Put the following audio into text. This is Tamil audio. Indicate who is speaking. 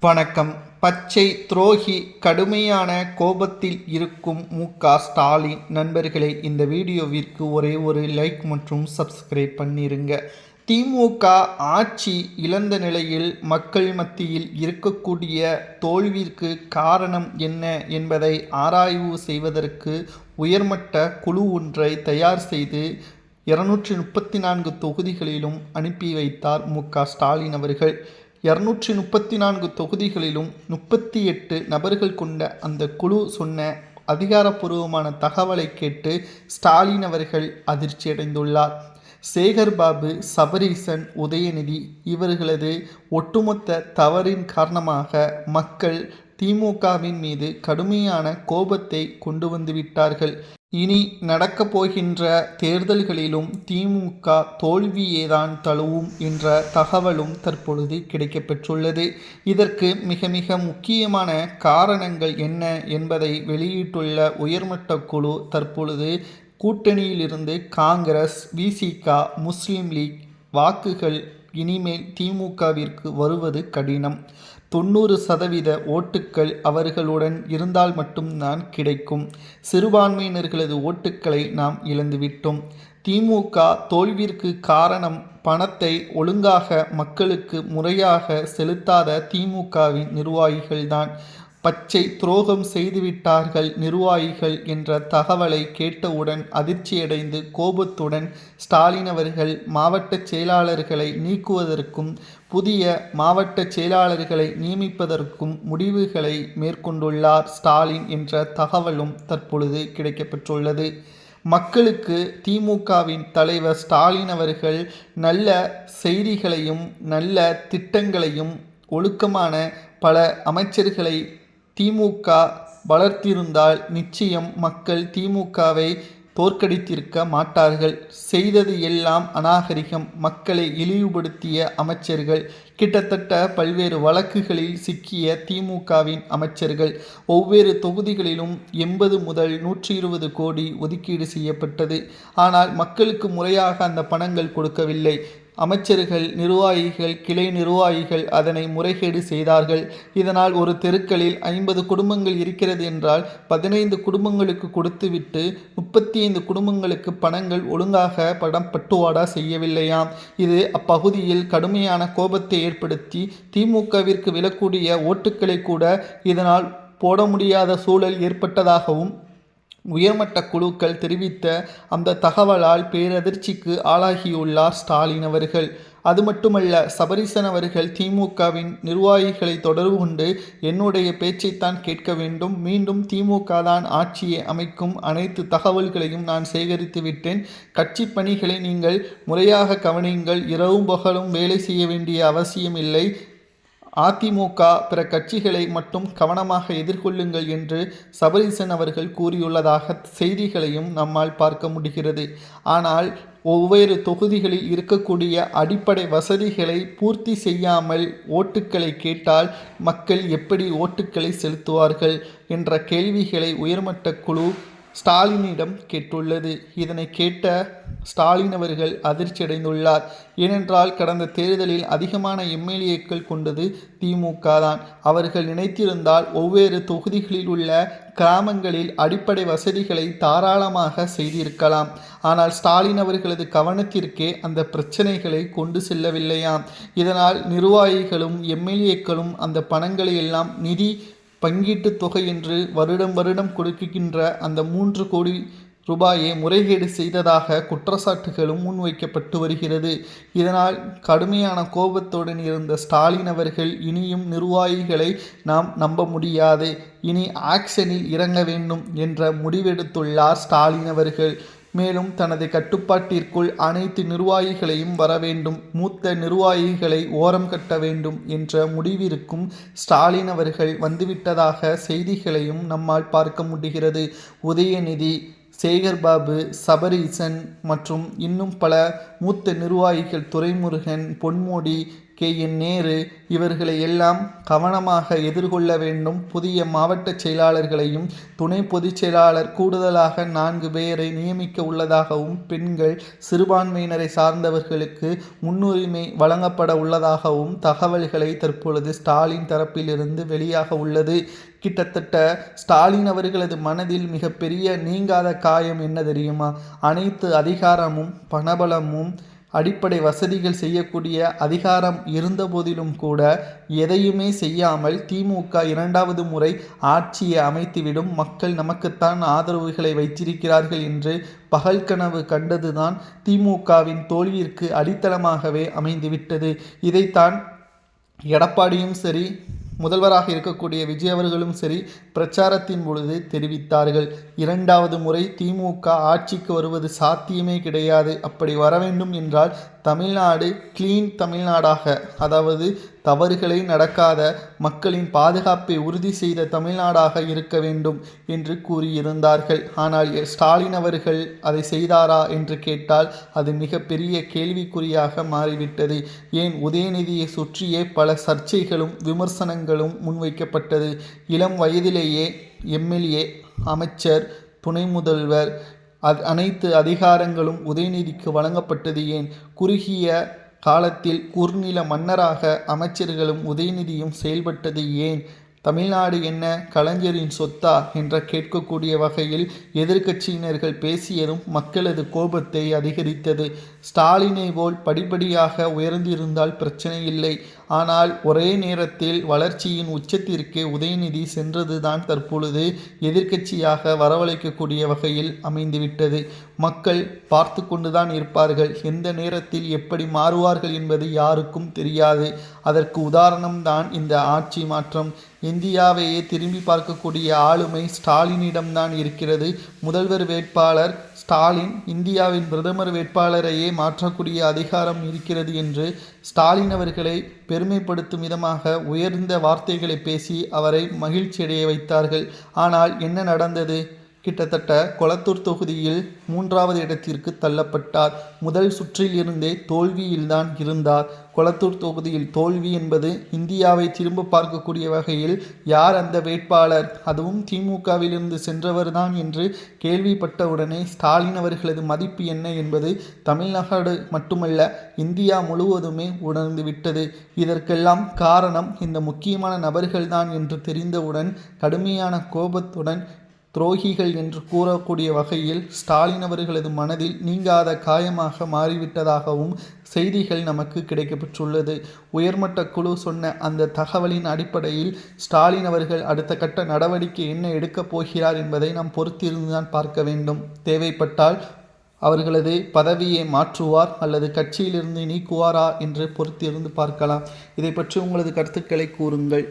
Speaker 1: வணக்கம். பச்சை துரோகி கடுமையான கோபத்தில் இருக்கும் மு.க.ஸ்டாலின் நண்பர்களே, இந்த வீடியோவிற்கு ஒரே ஒரு லைக் மற்றும் சப்ஸ்கிரைப் பண்ணிருங்க. திமுக ஆட்சி இழந்த நிலையில் மக்கள் மத்தியில் இருக்கக்கூடிய தோல்விற்கு காரணம் என்ன என்பதை ஆராய்வு செய்வதற்கு உயர்மட்ட குழு ஒன்றை தயார் செய்து 234 தொகுதிகளிலும் அனுப்பி வைத்தார் மு.க.ஸ்டாலின் அவர்கள். 234 தொகுதிகளிலும் 38 நபர்கள் கொண்ட அந்த குழு சொன்ன அதிகாரப்பூர்வமான தகவலை கேட்டு ஸ்டாலின் அவர்கள் அதிர்ச்சியடைந்துள்ளார். சேகர்பாபு, சபரீசன், உதயநிதி இவர்களது ஒட்டுமொத்த தவறின் காரணமாக மக்கள் திமுகவின் மீது கடுமையான கோபத்தை கொண்டு வந்துவிட்டார்கள். இனி நடக்கப் போகின்ற தேர்தல்களிலும் திமுக தோல்வியேதான் தழுவும் என்ற தகவலும் தற்பொழுது கிடைக்கப்பெற்றுள்ளது. இதற்கு மிக மிக முக்கியமான காரணங்கள் என்ன என்பதை வெளியிட்டுள்ள உயர்மட்ட குழு தற்பொழுது கூட்டணியிலிருந்து காங்கிரஸ், வி.சி.க., முஸ்லிம் லீக் வாக்குகள் இனிமேல் திமுகவிற்கு வருவது கடினம். 90% ஓட்டுக்கள் அவர்களுடன் இருந்தால் மட்டும்தான் கிடைக்கும். சிறுபான்மையினர்களது ஓட்டுக்களை நாம் இழந்துவிட்டோம். திமுக தோல்விற்கு காரணம் பணத்தை ஒழுங்காக மக்களுக்கு முறையாக செலுத்தாத திமுகவின் நிர்வாகிகள்தான். பச்சை துரோகம் செய்துவிட்டார்கள் நிர்வாகிகள் என்ற தகவலை கேட்டவுடன் அதிர்ச்சியடைந்து கோபத்துடன் ஸ்டாலின் அவர்கள் மாவட்ட செயலாளர்களை நீக்குவதற்கும் புதிய மாவட்ட செயலாளர்களை நியமிப்பதற்கும் முடிவுகளை மேற்கொண்டுள்ளார் ஸ்டாலின் என்ற தகவலும் தற்பொழுது கிடைக்கப்பெற்றுள்ளது. மக்களுக்கு திமுகவின் தலைவர் ஸ்டாலின் அவர்கள் நல்ல செய்திகளையும் நல்ல திட்டங்களையும் ஒழுக்கமான பல அமைச்சர்களை திமுக வளர்த்திருந்தால் நிச்சயம் மக்கள் திமுகவை தோற்கடித்திருக்க மாட்டார்கள். செய்தது எல்லாம் அநாகரிகம். மக்களை இழிவுபடுத்திய அமைச்சர்கள், கிட்டத்தட்ட பல்வேறு வழக்குகளில் சிக்கிய திமுகவின் அமைச்சர்கள். ஒவ்வொரு தொகுதிகளிலும் 80 முதல் 120 கோடி ஒதுக்கீடு செய்யப்பட்டது. ஆனால் மக்களுக்கு முறையாக அந்த பணங்கள் கொடுக்கவில்லை. அமைச்சர்கள், நிர்வாகிகள், கிளை நிர்வாகிகள் அதனை முறைகேடு செய்தார்கள். இதனால் ஒரு தெருக்களில் 50 குடும்பங்கள் இருக்கிறது என்றால் 15 குடும்பங்களுக்கு கொடுத்துவிட்டு 35 குடும்பங்களுக்கு பணங்கள் ஒழுங்காக பட்டுவாடா செய்யவில்லையாம். இது அப்பகுதியில் கடுமையான கோபத்தை ஏற்படுத்தி திமுகவிற்கு விழக்கூடிய ஓட்டுக்களை கூட இதனால் போட முடியாத சூழல் ஏற்பட்டதாகவும் உயர்மட்ட குழுக்கள் தெரிவித்த அந்த தகவலால் பேரதிர்ச்சிக்கு ஆளாகியுள்ளார் ஸ்டாலின் அவர்கள். அது மட்டுமல்ல, சபரீசன் அவர்கள் திமுகவின் நிர்வாகிகளை தொடர்பு கொண்டு என்னுடைய பேச்சைத்தான் கேட்க வேண்டும், மீண்டும் திமுக தான் ஆட்சியை அமைக்கும், அனைத்து தகவல்களையும் நான் சேகரித்து விட்டேன், கட்சி பணிகளை நீங்கள் முறையாக கவனியுங்கள், இரவும் பகலும் வேலை செய்ய வேண்டிய அவசியம் இல்லை, அதிமுக பிற கட்சிகளை மட்டும் கவனமாக எதிர்கொள்ளுங்கள் என்று சபரீசன் அவர்கள் கூறியுள்ளதாக செய்திகளையும் நம்மால் பார்க்க முடிகிறது. ஆனால் ஒவ்வொரு தொகுதிகளில் இருக்கக்கூடிய அடிப்படை வசதிகளை பூர்த்தி செய்யாமல் ஓட்டுக்களை கேட்டால் மக்கள் எப்படி ஓட்டுக்களை செலுத்துவார்கள் என்ற கேள்விகளை உயர்மட்ட குழு ஸ்டாலினிடம் கேட்டுள்ளது. இதனை கேட்ட ஸ்டாலின் அவர்கள் அதிர்ச்சியடைந்துள்ளார். ஏனென்றால் கடந்த தேர்தலில் அதிகமான எம்எல்ஏக்கள் கொண்டது திமுக தான். அவர்கள் நினைத்திருந்தால் ஒவ்வொரு தொகுதிகளில் உள்ள கிராமங்களில் அடிப்படை வசதிகளை தாராளமாக செய்திருக்கலாம். ஆனால் ஸ்டாலின் அவர்களது கவனத்திற்கே அந்த பிரச்சனைகளை கொண்டு செல்லவில்லையாம். இதனால் நிர்வாகிகளும் எம்எல்ஏக்களும் அந்த பணங்களை எல்லாம் நிதி பங்கீட்டு தொகை என்று வருடம் கொடுக்கின்ற அந்த 3 கோடி ரூபாயை முறைகேடு செய்ததாக குற்றச்சாட்டுகளும் முன்வைக்கப்பட்டு வருகிறது. இதனால் கடுமையான கோபத்துடன் இருந்த ஸ்டாலின் அவர்கள் இனியும் நிர்வாகிகளை நாம் நம்ப முடியாது, இனி ஆக்ஷனில் இறங்க வேண்டும் என்ற முடிவெடுத்துள்ளார் ஸ்டாலின் அவர்கள். மேலும் தனது கட்டுப்பாட்டிற்குள் அனைத்து நிர்வாகிகளையும் வர வேண்டும், மூத்த நிர்வாகிகளை ஓரம் கட்ட வேண்டும் என்ற முடிவிற்கும் ஸ்டாலின் அவர்கள் வந்துவிட்டதாக செய்திகளையும் நம்மால் பார்க்க முடிகிறது. உதயநிதி, சேகர்பாபு, சபரீசன் மற்றும் இன்னும் பல மூத்த நிர்வாகிகள், துரைமுருகன், பொன்முடி, நேரு இவர்களை எல்லாம் கவனமாக எதிர்கொள்ள வேண்டும். புதிய மாவட்ட செயலாளர்களையும் துணை பொதுச் செயலாளர் கூடுதலாக 4 பேரை நியமிக்க உள்ளதாகவும், பெண்கள் சிறுபான்மையினரை சார்ந்தவர்களுக்கு முன்னுரிமை வழங்கப்பட உள்ளதாகவும் தகவல்களை தற்பொழுது ஸ்டாலின் தரப்பிலிருந்து வெளியாக உள்ளது. கிட்டத்தட்ட ஸ்டாலின் அவர்களது மனதில் மிகப்பெரிய நீங்காத காயம் என்ன தெரியுமா? அனைத்து அதிகாரமும் பணபலமும் அடிப்படை வசதிகள் செய்யக்கூடிய அதிகாரம் இருந்த போதிலும் கூட எதையுமே செய்யாமல் திமுக 2வது முறை ஆட்சியை அமைத்துவிடும், மக்கள் நமக்குத்தான் ஆதரவுகளை வைத்திருக்கிறார்கள் என்று பகல் கனவு கண்டதுதான் திமுகவின் தோல்வியிற்கு அடித்தளமாகவே அமைந்துவிட்டது. இதைத்தான் எடப்பாடியும் சரி, முதல்வராக இருக்கக்கூடிய விஜய் அவர்களும் சரி பிரச்சாரத்தின் பொழுது தெரிவித்தார்கள். 2வது முறை திமுக ஆட்சிக்கு வருவது சாத்தியமே கிடையாது. அப்படி வர வேண்டும் என்றால் தமிழ்நாடு கிளீன் தமிழ்நாடாக, அதாவது தவறுகளை நடக்காத, மக்களின் பாதுகாப்பை உறுதி செய்த தமிழ்நாடாக இருக்க வேண்டும் என்று கூறியிருந்தார்கள். ஆனால் ஸ்டாலின் அவர்கள் அதை செய்தாரா என்று கேட்டால் அது மிகப்பெரிய கேள்விக்குறியாக மாறிவிட்டது. ஏன் உதயநிதியை சுற்றியே பல சர்ச்சைகளும் விமர்சனங்களும் முன்வைக்கப்பட்டது. இளம் வயதிலேயே எம்எல்ஏ, அமைச்சர், துணை முதல்வர் அனைத்து அதிகாரங்களும் உதயநிதிக்கு வழங்கப்பட்டது ஏன்? குறுகிய காலத்தில் குறுநில மன்னராக அமைச்சர்களும் உதயநிதியும் செயல்பட்டது ஏன்? தமிழ்நாடு என்ன கலைஞரின் சொத்தா என்ற கேட்கக்கூடிய வகையில் எதிர்க்கட்சியினர்கள் பேசியதும் மக்களது கோபத்தை அதிகரித்தது. ஸ்டாலினை போல் படிப்படியாக உயர்ந்திருந்தால் பிரச்சனை இல்லை. ஆனால் ஒரே நேரத்தில் வளர்ச்சியின் உச்சத்திற்கு உதயநிதி சென்றதுதான் தற்பொழுது எதிர்க்கட்சியாக வரவழைக்கக்கூடிய வகையில் அமைந்துவிட்டது. மக்கள் பார்த்து கொண்டுதான் இருப்பார்கள். எந்த நேரத்தில் எப்படி மாறுவார்கள் என்பது யாருக்கும் தெரியாது. அதற்கு உதாரணம்தான் இந்த ஆட்சி மாற்றம். இந்தியாவையே திரும்பி பார்க்கக்கூடிய ஆளுமை ஸ்டாலினிடம்தான் இருக்கிறது. முதல்வர் வேட்பாளர் ஸ்டாலின் இந்தியாவின் பிரதமர் வேட்பாளரையே மாற்றக்கூடிய அதிகாரம் இருக்கிறது என்று ஸ்டாலின் அவர்களை பெருமைப்படுத்தும் விதமாக உயர்ந்த வார்த்தைகளை பேசி அவரை மகிழ்ச்சியடைய வைத்தார்கள். ஆனால் என்ன நடந்தது? கிட்டத்தட்ட கொளத்தூர் தொகுதியில் 3வது இடத்திற்கு தள்ளப்பட்டார். முதல் சுற்றில் இருந்தே தோல்வியில்தான் இருந்தார். கொளத்தூர் தொகுதியில் தோல்வி என்பது இந்தியாவை திரும்ப பார்க்கக்கூடிய வகையில் யார் அந்த வேட்பாளர், அதுவும் திமுகவிலிருந்து சென்றவர்தான் என்று கேள்விப்பட்டவுடனே ஸ்டாலின் அவர்களது மதிப்பு என்ன என்பது தமிழ்நாடு மட்டுமல்ல இந்தியா முழுவதுமே உணர்ந்துவிட்டது. இதற்கெல்லாம் காரணம் இந்த முக்கியமான நபர்கள்தான் என்று தெரிந்தவுடன் கடுமையான கோபத்துடன் துரோகிகள் என்று கூறக்கூடிய வகையில் ஸ்டாலின் அவர்களது மனதில் நீங்காத காயமாக மாறிவிட்டதாகவும் செய்திகள் நமக்கு கிடைக்கப்பெற்றுள்ளது. உயர்மட்ட குழு சொன்ன அந்த தகவலின் அடிப்படையில் ஸ்டாலின் அவர்கள் அடுத்த கட்ட நடவடிக்கை என்ன எடுக்கப் போகிறார் என்பதை நாம் பொறுத்திருந்துதான் பார்க்க வேண்டும். தேவைப்பட்டால் அவர்களது பதவியை மாற்றுவார் அல்லது கட்சியிலிருந்து நீக்குவாரா என்று பொறுத்திருந்து பார்க்கலாம். இதை பற்றி உங்களது கருத்துக்களை கூறுங்கள்.